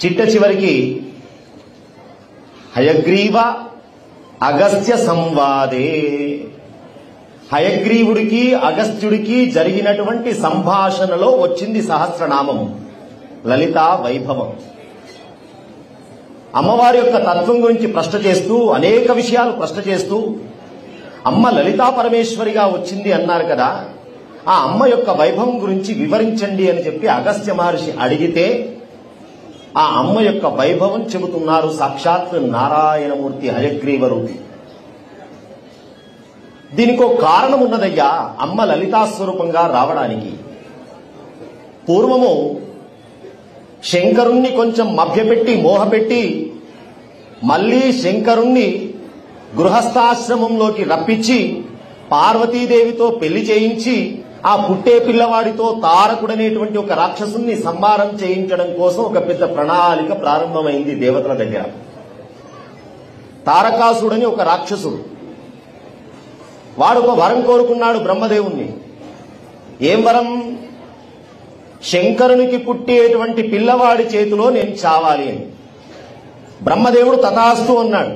చిట్ట చివరికి హయగ్రీవ అగస్త్య సంవాదే, హయగ్రీవుడికి అగస్త్యుడికి జరిగినటువంటి సంభాషణలో వచ్చింది సహస్రనామం లలితా వైభవం. అమ్మవారి యొక్క తత్వం గురించి ప్రశ్న చేస్తూ, అనేక విషయాలు ప్రశ్న చేస్తూ, అమ్మ లలితా పరమేశ్వరిగా వచ్చింది అన్నారు కదా, ఆ అమ్మ యొక్క వైభవం గురించి వివరించండి అని చెప్పి అగస్త్య మహర్షి అడిగితే ఆ అమ్మ యొక్క వైభవం చెబుతున్నారు సాక్షాత్ నారాయణమూర్తి హయగ్రీవ రూపి. దీనికో కారణం ఉన్నదయ్యా అమ్మ లలితా స్వరూపంగా రావడానికి. పూర్వము శంకరుణ్ణి కొంచెం మభ్యపెట్టి మోహపెట్టి మళ్లీ శంకరుణ్ణి గృహస్థాశ్రమంలోకి రప్పించి పార్వతీదేవితో పెళ్లి చేయించి ఆ పుట్టే పిల్లవాడితో తారకుడనేటువంటి ఒక రాక్షసుని సంహారం చేయించడం కోసం ఒక పెద్ద ప్రణాళిక ప్రారంభమైంది దేవతల దగ్గర. తారకాసుడని ఒక రాక్షసుడు, వాడు ఒక వరం కోరుకున్నాడు బ్రహ్మదేవుణ్ణి. ఏం వరం? శంకరునికి పుట్టేటువంటి పిల్లవాడి చేతిలో నేను చావాలి అని. బ్రహ్మదేవుడు తథాస్తు అన్నాడు.